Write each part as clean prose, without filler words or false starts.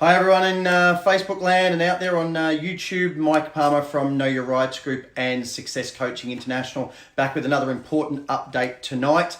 Hi everyone in Facebook land and out there on YouTube. Mike Palmer from Know Your Rights Group and Success Coaching International, back with another important update tonight.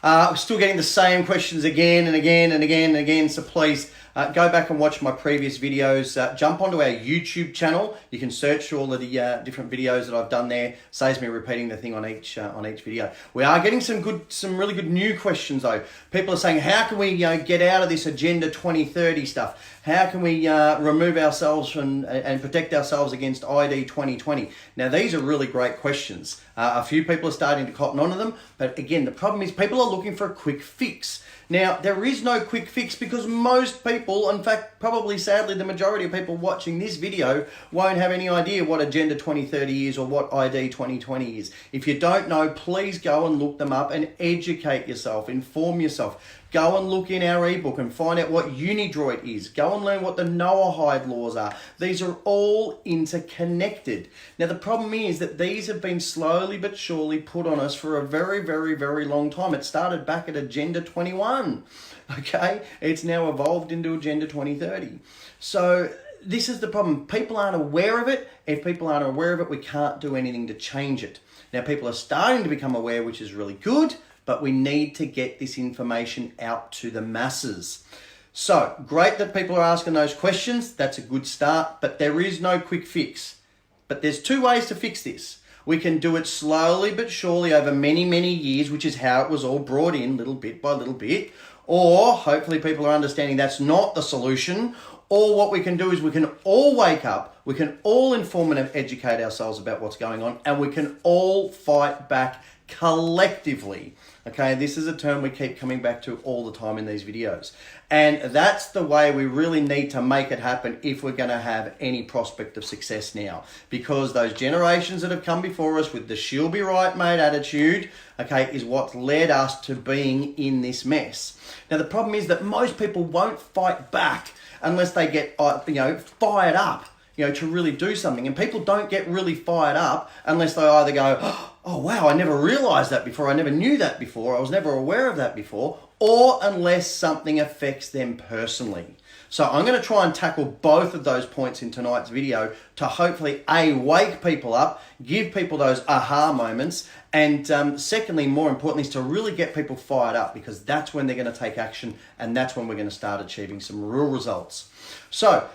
We're still getting the same questions again and again and again and again, so please go back and watch my previous videos. Jump onto our YouTube channel. You can search all of the different videos that I've done there. Saves me repeating the thing on each video. We are getting some really good new questions though. People are saying, how can we get out of this Agenda 2030 stuff? How can we remove ourselves and protect ourselves against ID 2020? Now, these are really great questions. A few people are starting to cotton onto them, but again, the problem is people are looking for a quick fix. Now, there is no quick fix because most people, in fact, probably sadly the majority of people watching this video won't have any idea what Agenda 2030 is or what ID 2020 is. If you don't know, please go and look them up and educate yourself, inform yourself. Go and look in our ebook and find out what Unidroit is. Go and learn what the Noahide laws are. These are all interconnected. Now, the problem is that these have been slowly but surely put on us for a very, very, very long time. It started back at Agenda 21, okay? It's now evolved into Agenda 2030. So this is the problem. People aren't aware of it. If people aren't aware of it, we can't do anything to change it. Now, people are starting to become aware, which is really good, but we need to get this information out to the masses. So, great that people are asking those questions. That's a good start, but there is no quick fix. But there's two ways to fix this. We can do it slowly but surely over many, many years, which is how it was all brought in little bit by little bit. Or hopefully people are understanding that's not the solution. Or what we can do is we can all wake up, we can all inform and educate ourselves about what's going on, and we can all fight back collectively. Okay, this is a term we keep coming back to all the time in these videos. And that's the way we really need to make it happen if we're going to have any prospect of success now. Because those generations that have come before us with the she'll be right mate attitude, okay, is what's led us to being in this mess. Now, the problem is that most people won't fight back unless they get, fired up, to really do something. And people don't get really fired up unless they either go, oh wow, I never realized that before, I never knew that before, I was never aware of that before, or unless something affects them personally. So I'm going to try and tackle both of those points in tonight's video to hopefully wake people up, give people those aha moments, and secondly, more importantly, is to really get people fired up, because that's when they're going to take action, and that's when we're going to start achieving some real results. So,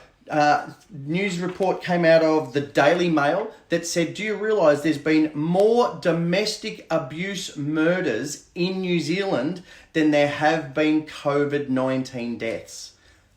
news report came out of the Daily Mail that said, do you realise there's been more domestic abuse murders in New Zealand than there have been COVID-19 deaths?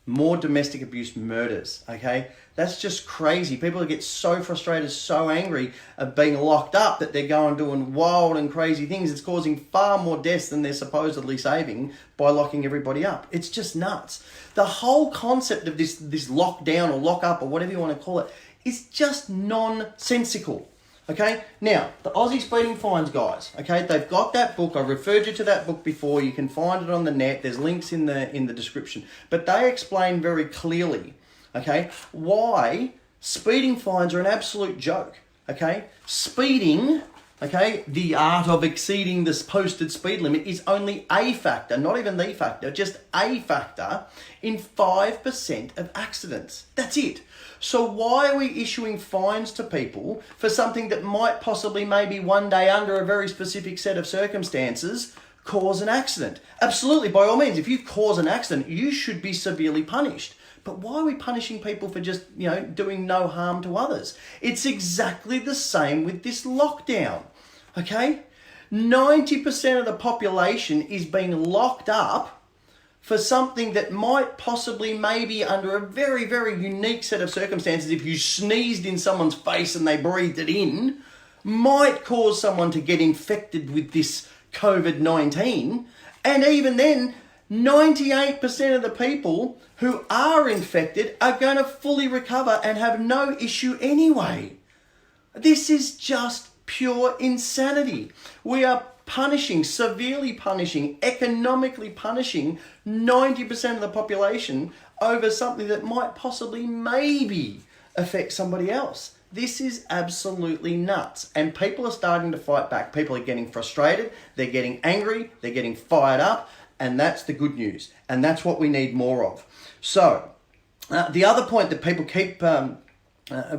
More domestic abuse murders, okay? That's just crazy. People get so frustrated, so angry of being locked up that they're going doing wild and crazy things. It's causing far more deaths than they're supposedly saving by locking everybody up. It's just nuts. The whole concept of this lockdown or lock up or whatever you want to call it is just nonsensical. Okay, now the Aussie speeding fines guys, okay, they've got that book. I've referred you to that book before. You can find it on the net. There's links in the description. But they explain very clearly, okay, why speeding fines are an absolute joke. Okay, speeding, okay, the art of exceeding this posted speed limit is only a factor, not even the factor, just a factor in 5% of accidents. That's it. So why are we issuing fines to people for something that might possibly maybe one day under a very specific set of circumstances cause an accident? Absolutely, by all means, if you cause an accident, you should be severely punished. But why are we punishing people for just, doing no harm to others? It's exactly the same with this lockdown, okay? 90% of the population is being locked up for something that might possibly, maybe under a very, very unique set of circumstances, if you sneezed in someone's face and they breathed it in, might cause someone to get infected with this COVID-19. And even then, 98% of the people who are infected are going to fully recover and have no issue anyway. This is just pure insanity. We are severely punishing, economically punishing 90% of the population over something that might possibly maybe affect somebody else. This is absolutely nuts. And people are starting to fight back. People are getting frustrated. They're getting angry. They're getting fired up. And that's the good news. And that's what we need more of. So, The other point that people keep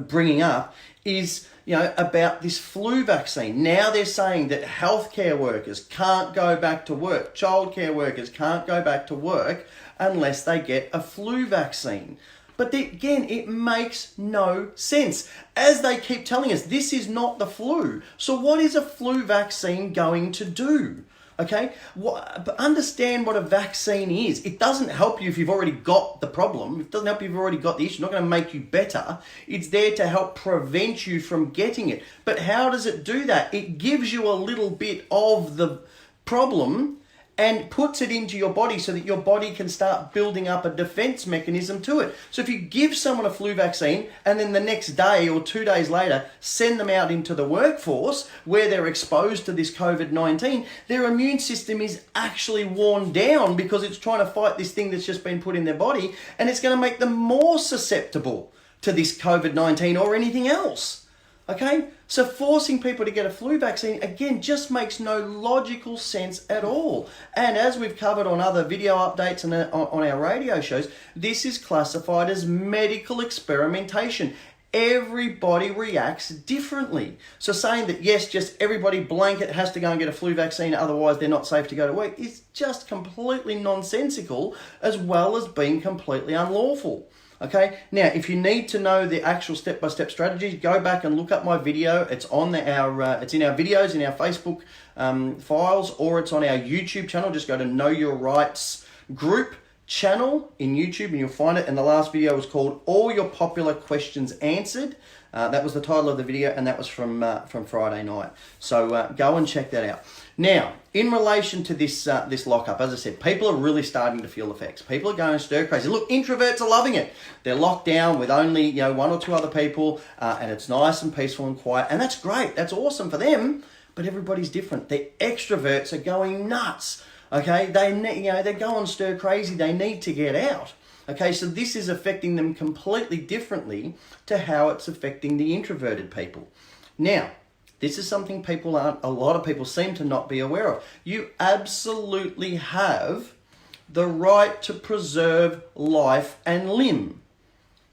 bringing up is, about this flu vaccine. Now they're saying that healthcare workers can't go back to work, childcare workers can't go back to work unless they get a flu vaccine. But again, it makes no sense. As they keep telling us, this is not the flu. So what is a flu vaccine going to do? Okay, but understand what a vaccine is. It doesn't help you if you've already got the problem. It doesn't help you if you've already got the issue. It's not going to make you better. It's there to help prevent you from getting it. But how does it do that? It gives you a little bit of the problem and puts it into your body so that your body can start building up a defense mechanism to it. So if you give someone a flu vaccine and then the next day or 2 days later send them out into the workforce where they're exposed to this COVID-19, their immune system is actually worn down because it's trying to fight this thing that's just been put in their body, and it's going to make them more susceptible to this COVID-19 or anything else. Okay, so forcing people to get a flu vaccine, again, just makes no logical sense at all. And as we've covered on other video updates and on our radio shows, this is classified as medical experimentation. Everybody reacts differently. So saying that, yes, just everybody blanket has to go and get a flu vaccine, otherwise they're not safe to go to work, is just completely nonsensical, as well as being completely unlawful. Okay, now if you need to know the actual step-by-step strategies, go back and look up my video. It's on it's in our videos, in our Facebook files, or it's on our YouTube channel. Just go to Know Your Rights group channel in YouTube and you'll find it. And the last video was called All Your Popular Questions Answered. That was the title of the video, and that was from Friday night. So go and check that out. Now, in relation to this lockup, as I said, people are really starting to feel effects. People are going stir crazy. Look, introverts are loving it. They're locked down with only 1 or 2 other people, and it's nice and peaceful and quiet, and that's great. That's awesome for them. But everybody's different. The extroverts are going nuts. Okay, they're going stir crazy. They need to get out. Okay, so this is affecting them completely differently to how it's affecting the introverted people. Now, this is something a lot of people seem to not be aware of. You absolutely have the right to preserve life and limb.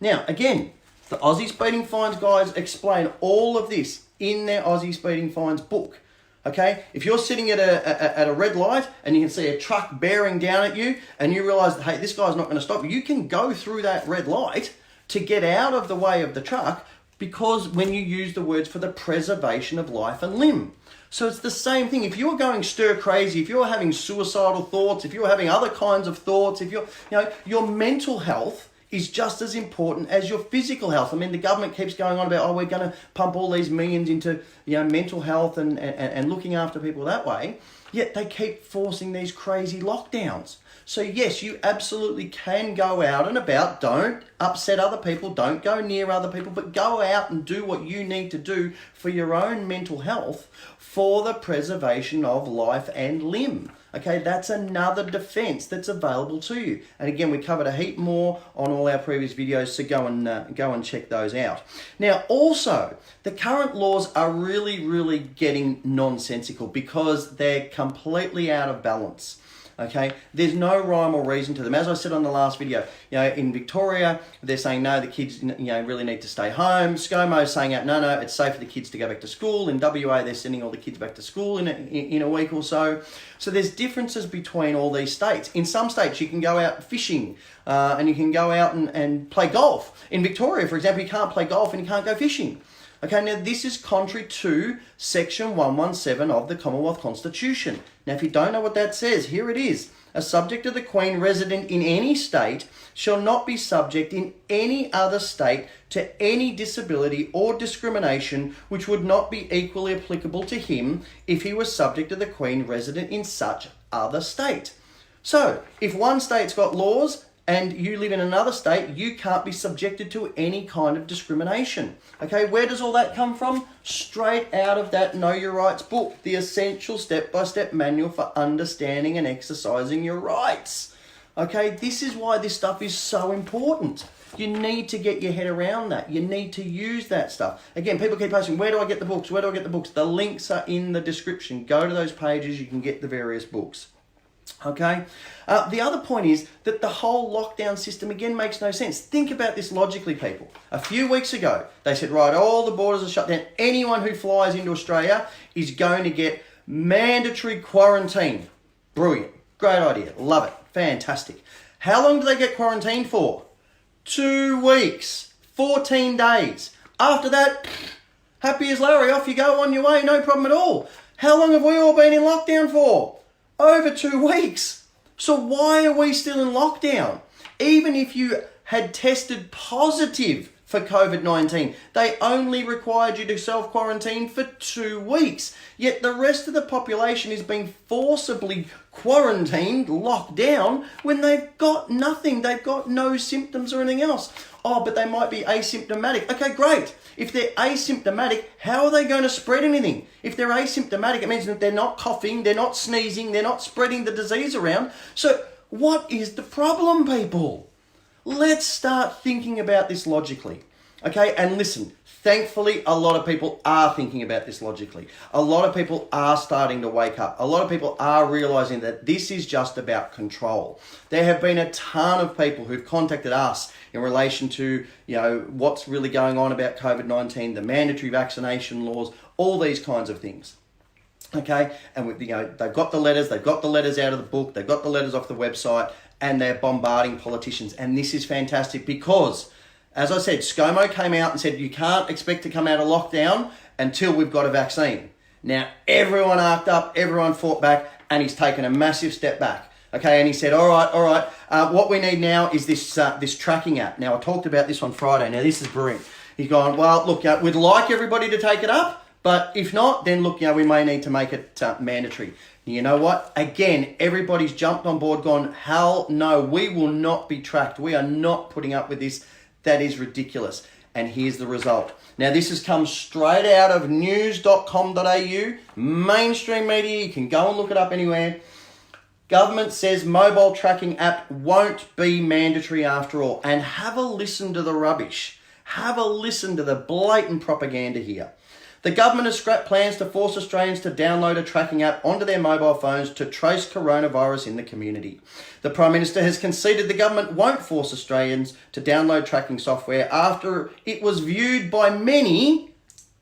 Now, again, the Aussie Speeding Fines guys explain all of this in their Aussie Speeding Fines book. Okay, if you're sitting at a red light and you can see a truck bearing down at you and you realise that, hey, this guy's not going to stop you can go through that red light to get out of the way of the truck, because when you use the words for the preservation of life and limb. So it's the same thing. If you're going stir crazy, if you're having suicidal thoughts, if you're having other kinds of thoughts, if your mental health is just as important as your physical health. I mean, the government keeps going on about, we're going to pump all these millions into mental health and looking after people that way, yet they keep forcing these crazy lockdowns. So yes, you absolutely can go out and about. Don't upset other people, don't go near other people, but go out and do what you need to do for your own mental health, for the preservation of life and limb. Okay, that's another defense that's available to you. And again, we covered a heap more on all our previous videos, so go and check those out. Now, also, the current laws are really, really getting nonsensical because they're completely out of balance. Okay, there's no rhyme or reason to them. As I said on the last video, in Victoria, they're saying, no, the kids, really need to stay home. ScoMo's saying, no, it's safe for the kids to go back to school. In WA, they're sending all the kids back to school in a week or so. So there's differences between all these states. In some states, you can go out fishing and you can go out and play golf. In Victoria, for example, you can't play golf and you can't go fishing. Okay, now this is contrary to Section 117 of the Commonwealth Constitution. Now, if you don't know what that says, here it is. A subject of the Queen resident in any state shall not be subject in any other state to any disability or discrimination which would not be equally applicable to him if he was subject of the Queen resident in such other state. So, if one state's got laws and you live in another state, you can't be subjected to any kind of discrimination. Okay, where does all that come from? Straight out of that Know Your Rights book, the essential step-by-step manual for understanding and exercising your rights. Okay, this is why this stuff is so important. You need to get your head around that. You need to use that stuff. Again, people keep asking, where do I get the books? Where do I get the books? The links are in the description. Go to those pages, you can get the various books. Okay. The other point is that the whole lockdown system again makes no sense. Think about this logically, people. A few weeks ago, they said, right, all the borders are shut down. Anyone who flies into Australia is going to get mandatory quarantine. Brilliant. Great idea. Love it. Fantastic. How long do they get quarantined for? 2 weeks. 14 days. After that, happy as Larry, off you go on your way, no problem at all. How long have we all been in lockdown for? Over 2 weeks. So why are we still in lockdown? Even if you had tested positive for COVID-19, they only required you to self-quarantine for 2 weeks. Yet the rest of the population is being forcibly quarantined, locked down, when they've got nothing. They've got no symptoms or anything else. Oh, but they might be asymptomatic. Okay, great. If they're asymptomatic, how are they going to spread anything? If they're asymptomatic, it means that they're not coughing, they're not sneezing, they're not spreading the disease around. So what is the problem, people? Let's start thinking about this logically. Okay, and listen, thankfully, a lot of people are thinking about this logically. A lot of people are starting to wake up. A lot of people are realizing that this is just about control. There have been a ton of people who've contacted us in relation to, what's really going on about COVID-19, the mandatory vaccination laws, all these kinds of things. Okay, and they've got the letters out of the book, they've got the letters off the website, and they're bombarding politicians. And this is fantastic because, as I said, ScoMo came out and said you can't expect to come out of lockdown until we've got a vaccine. Now, everyone arced up, everyone fought back, and he's taken a massive step back. Okay, and he said, all right, what we need now is this tracking app. Now, I talked about this on Friday. Now, this is brilliant. He's gone, well, look, we'd like everybody to take it up, but if not, then look, we may need to make it mandatory. You know what? Again, everybody's jumped on board, gone, hell no, we will not be tracked. We are not putting up with this. That is ridiculous. And here's the result. Now, this has come straight out of news.com.au, mainstream media. You can go and look it up anywhere. Government says mobile tracking app won't be mandatory after all. And have a listen to the rubbish. Have a listen to the blatant propaganda here. The government has scrapped plans to force Australians to download a tracking app onto their mobile phones to trace coronavirus in the community. The Prime Minister has conceded the government won't force Australians to download tracking software after it was viewed by many,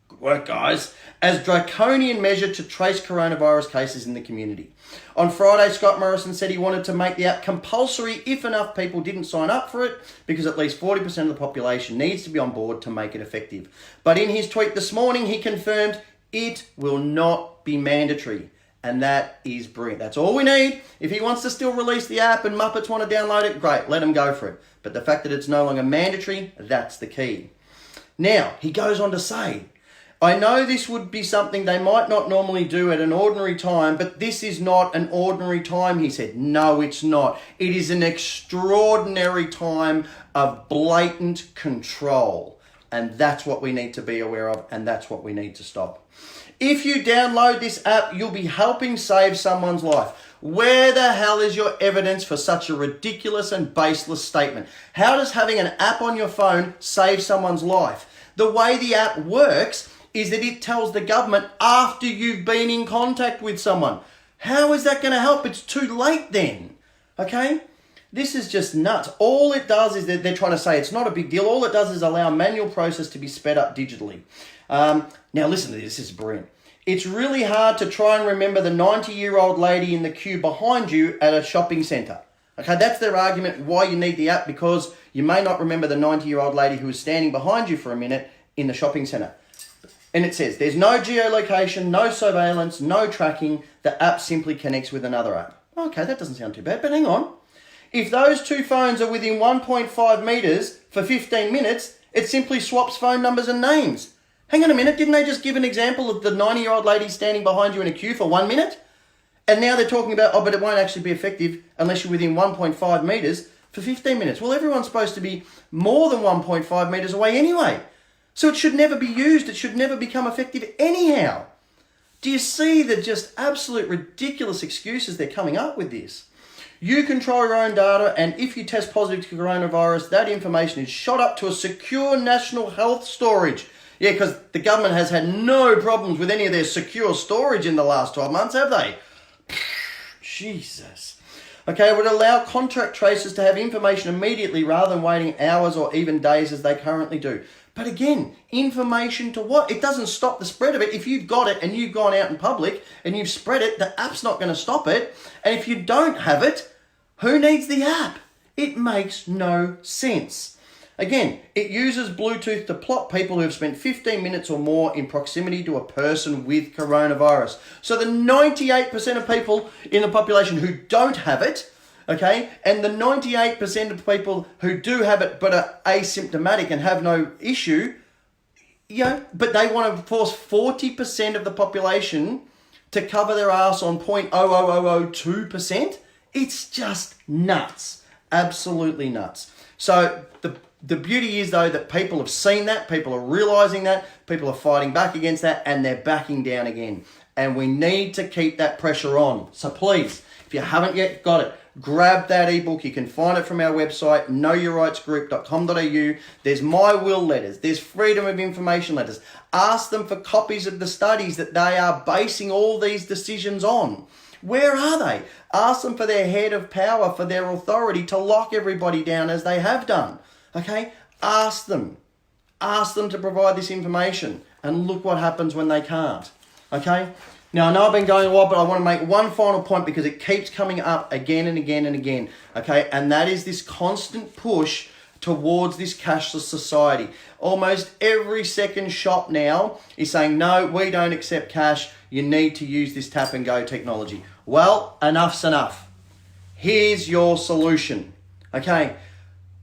good work guys, as draconian measure to trace coronavirus cases in the community. On Friday, Scott Morrison said he wanted to make the app compulsory if enough people didn't sign up for it, because at least 40% of the population needs to be on board to make it effective. But in his tweet this morning, he confirmed it will not be mandatory. And that is brilliant. That's all we need. If he wants to still release the app and Muppets want to download it, great, let him go for it. But the fact that it's no longer mandatory, that's the key. Now, he goes on to say, I know this would be something they might not normally do at an ordinary time, but this is not an ordinary time, he said. No, it's not. It is an extraordinary time of blatant control. And that's what we need to be aware of, and that's what we need to stop. If you download this app, you'll be helping save someone's life. Where the hell is your evidence for such a ridiculous and baseless statement? How does having an app on your phone save someone's life? The way the app works is that it tells the government after you've been in contact with someone. How is that going to help? It's too late then. Okay? This is just nuts. All it does is that they're trying to say it's not a big deal. All it does is allow a manual process to be sped up digitally. Now listen to this. This is brilliant. It's really hard to try and remember the 90-year-old lady in the queue behind you at a shopping centre. Okay, that's their argument why you need the app, because you may not remember the 90-year-old lady who was standing behind you for a minute in the shopping centre. And it says, there's no geolocation, no surveillance, no tracking. The app simply connects with another app. Okay, that doesn't sound too bad, but hang on. If those two phones are within 1.5 metres for 15 minutes, it simply swaps phone numbers and names. Hang on a minute, didn't they just give an example of the 90-year-old lady standing behind you in a queue for 1 minute? And now they're talking about, but it won't actually be effective unless you're within 1.5 metres for 15 minutes. Well, everyone's supposed to be more than 1.5 metres away anyway. So it should never be used. It should never become effective anyhow. Do you see the just absolute ridiculous excuses they're coming up with this? You control your own data, and if you test positive to coronavirus, that information is shot up to a secure national health storage. Yeah, because the government has had no problems with any of their secure storage in the last 12 months, have they? Jesus. Okay, it would allow contract tracers to have information immediately rather than waiting hours or even days as they currently do. But again, information to what? It doesn't stop the spread of it. If you've got it and you've gone out in public and you've spread it, the app's not going to stop it. And if you don't have it, who needs the app? It makes no sense. Again, it uses Bluetooth to plot people who have spent 15 minutes or more in proximity to a person with coronavirus. So the 98% of people in the population who don't have it, okay, and the 98% of people who do have it but are asymptomatic and have no issue, but they want to force 40% of the population to cover their ass on 0.00002%. It's just nuts. Absolutely nuts. So the beauty is, though, that people have seen that, people are realising that, people are fighting back against that, and they're backing down again. And we need to keep that pressure on. So please, if you haven't yet got it, grab that ebook. You can find it from our website, knowyourrightsgroup.com.au. There's My Will letters. There's Freedom of Information letters. Ask them for copies of the studies that they are basing all these decisions on. Where are they? Ask them for their head of power, for their authority to lock everybody down as they have done. Okay? Ask them. Ask them to provide this information. And look what happens when they can't. Okay? Now, I know I've been going a while, but I want to make one final point because it keeps coming up again and again and again. Okay? And that is this constant push towards this cashless society. Almost every second shop now is saying, no, we don't accept cash. You need to use this tap and go technology. Well, enough's enough. Here's your solution. Okay?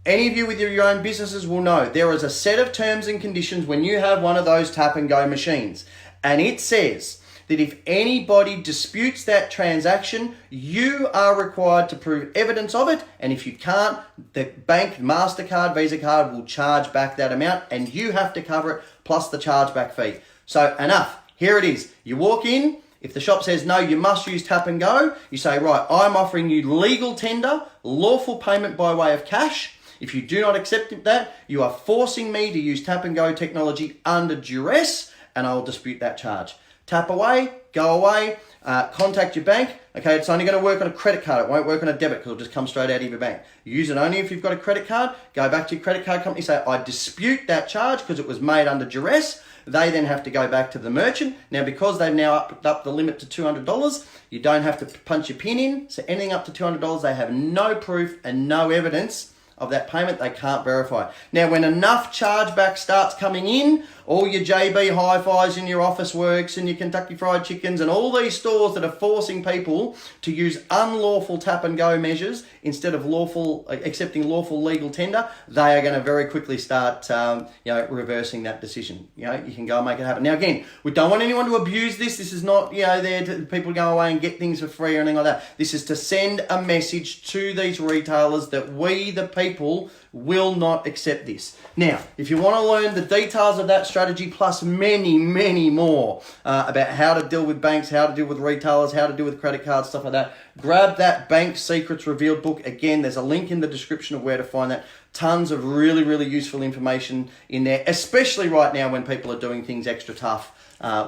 Any of you with your own businesses will know there is a set of terms and conditions when you have one of those tap and go machines. And it says that if anybody disputes that transaction, you are required to prove evidence of it. And if you can't, the bank, MasterCard, Visa card will charge back that amount and you have to cover it plus the chargeback fee. So enough. Here it is. You walk in. If the shop says, no, you must use tap and go, you say, right, I'm offering you legal tender, lawful payment by way of cash. If you do not accept that, you are forcing me to use tap and go technology under duress, and I will dispute that charge. Tap away, go away, contact your bank. Okay, it's only going to work on a credit card. It won't work on a debit because it'll just come straight out of your bank. Use it only if you've got a credit card. Go back to your credit card company, say, I dispute that charge because it was made under duress. They then have to go back to the merchant. Now, because they've now upped up the limit to $200, you don't have to punch your PIN in. So anything up to $200, they have no proof and no evidence of that payment. They can't verify. Now, when enough chargeback starts coming in, all your JB Hi-Fis and your Office Works and your Kentucky Fried Chickens and all these stores that are forcing people to use unlawful tap and go measures instead of accepting lawful legal tender, they are going to very quickly start reversing that decision. You can go and make it happen. Now, again, we don't want anyone to abuse this. This is not there to people go away and get things for free or anything like that. This is to send a message to these retailers that we, the people, will not accept this. Now, if you want to learn the details of that strategy plus many, many more about how to deal with banks, how to deal with retailers, how to deal with credit cards, stuff like that, grab that Bank Secrets Revealed book. Again, there's a link in the description of where to find that. Tons of really, really useful information in there, especially right now when people are doing things extra tough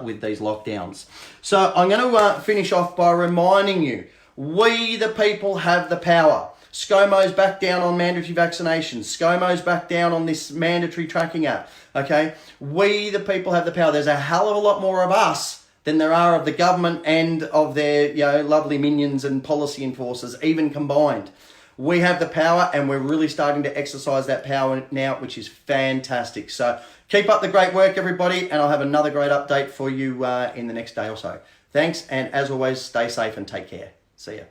with these lockdowns. So I'm going to finish off by reminding you, we the people have the power. ScoMo's back down on mandatory vaccinations. ScoMo's back down on this mandatory tracking app. Okay? We, the people, have the power. There's a hell of a lot more of us than there are of the government and of their lovely minions and policy enforcers, even combined. We have the power and we're really starting to exercise that power now, which is fantastic. So keep up the great work, everybody, and I'll have another great update for you in the next day or so. Thanks, and as always, stay safe and take care. See ya.